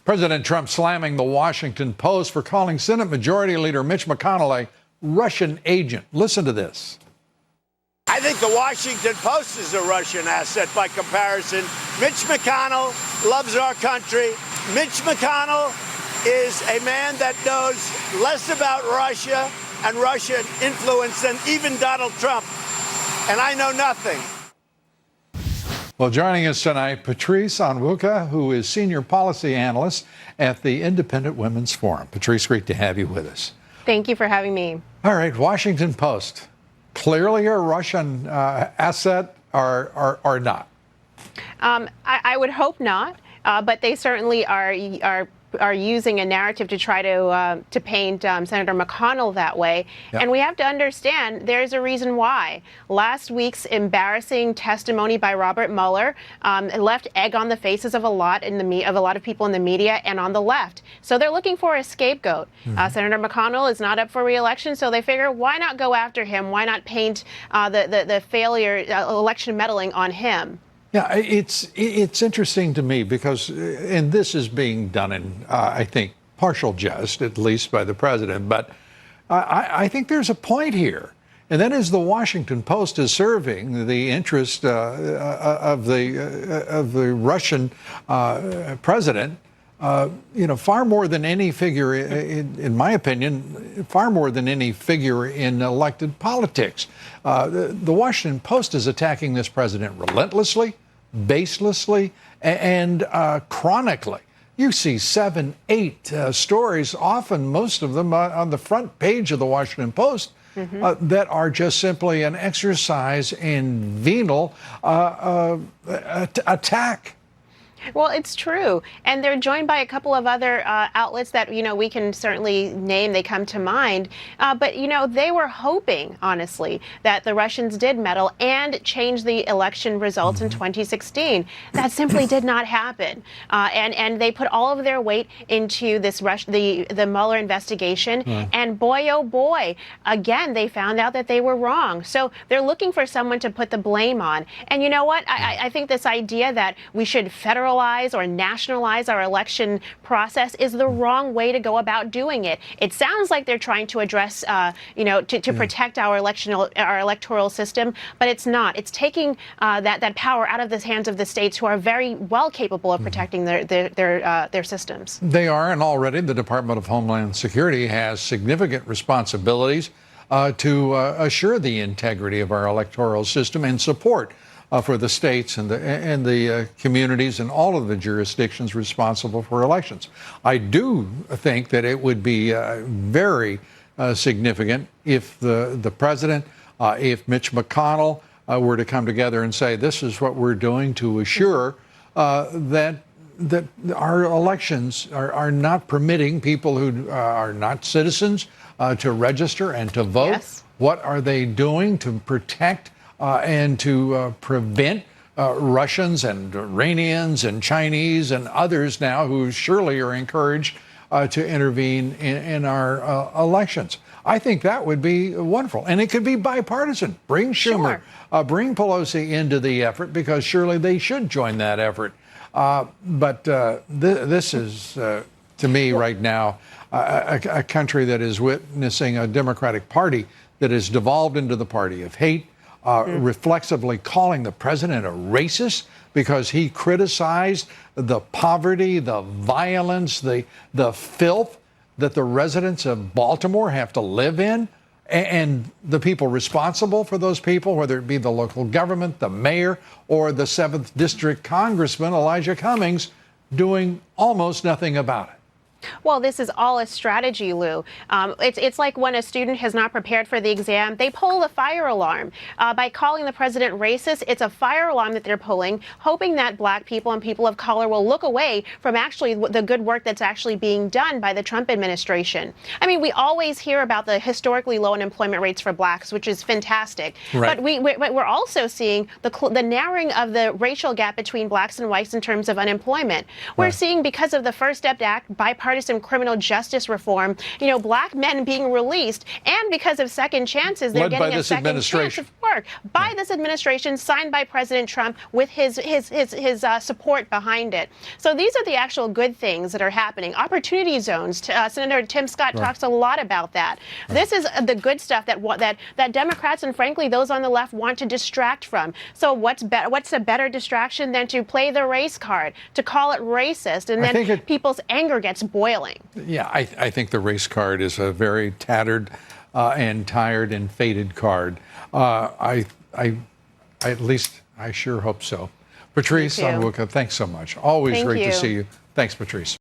President Trump slamming the Washington Post for calling Senate Majority Leader Mitch McConnell a Russian agent. Listen to this. I think the Washington Post is a Russian asset by comparison. Mitch McConnell loves our country. Mitch McConnell is a man that knows less about Russia and Russian influence than even Donald Trump. And I know nothing. Well, joining us tonight, Patrice Onwuka, who is Senior Policy Analyst at the Independent Women's Forum. Patrice, great to have you with us. Thank you for having me. All right, Washington Post. Clearly a Russian asset or not? I would hope not, but they certainly are using a narrative to try to paint Senator McConnell that way. Yep. And we have to understand there's a reason why. Last week's embarrassing testimony by Robert Mueller left egg on the faces of a lot of people in the media and on the left. So they're looking for a scapegoat. Senator McConnell is not up for re-election, so they figure, why not go after him? Why not paint the failure, election meddling on him? Yeah, it's interesting to me because, and this is being done in, I think, partial jest, at least by the president, but I think there's a point here. And that is the Washington Post is serving the interest of the Russian president, far more than any figure, in my opinion, far more than any figure in elected politics. The Washington Post is attacking this president relentlessly, baselessly, and chronically. You see 7, 8 stories, often most of them on the front page of the Washington Post, that are just simply an exercise in venal attack. Well, it's true. And they're joined by a couple of other outlets that, we can certainly name. They come to mind. But, they were hoping, honestly, that the Russians did meddle and change the election results in 2016. That simply did not happen. And they put all of their weight into this the Mueller investigation. And boy, oh boy, again, they found out that they were wrong. So they're looking for someone to put the blame on. And you know what? I think this idea that we should federalize or nationalize our election process is the wrong way to go about doing it. It sounds like they're trying to address, to protect our electoral system, but it's not. It's taking that power out of the hands of the states, who are very well capable of protecting their systems. They are, and already the Department of Homeland Security has significant responsibilities to assure the integrity of our electoral system and support for the states and the communities and all of the jurisdictions responsible for elections. I do think that it would be very significant if the president, if Mitch McConnell were to come together and say, this is what we're doing to assure that our elections are not permitting people who are not citizens to register and to vote. Yes. What are they doing to protect and to prevent Russians and Iranians and Chinese and others now who surely are encouraged to intervene in our elections? I think that would be wonderful. And it could be bipartisan. Bring Schumer, bring Pelosi into the effort, because surely they should join that effort. But this is, to me right now, a country that is witnessing a Democratic Party that has devolved into the party of hate, reflexively calling the president a racist because he criticized the poverty, the violence, the filth that the residents of Baltimore have to live in, and the people responsible for those people, whether it be the local government, the mayor, or the 7th District Congressman Elijah Cummings, doing almost nothing about it. Well, this is all a strategy, Lou. It's like when a student has not prepared for the exam, they pull the fire alarm. By calling the president racist, it's a fire alarm that they're pulling, hoping that black people and people of color will look away from actually the good work that's actually being done by the Trump administration. I mean, we always hear about the historically low unemployment rates for blacks, which is fantastic. Right. But we're also seeing the narrowing of the racial gap between blacks and whites in terms of unemployment. We're seeing, because of the First Step Act, bipartisan bipartisan criminal justice reform, black men being released, and because of second chances, they're getting a second chance of work by this administration, signed by President Trump with his support behind it. So these are the actual good things that are happening. Opportunity zones. Senator Tim Scott talks a lot about that. This is the good stuff that Democrats and frankly those on the left want to distract from. So what's a better distraction than to play the race card, to call it racist, and then people's anger gets boiling. Yeah, I think the race card is a very tattered and tired and faded card. At least I sure hope so. Patrice, thanks so much. Always great to see you. Thanks, Patrice.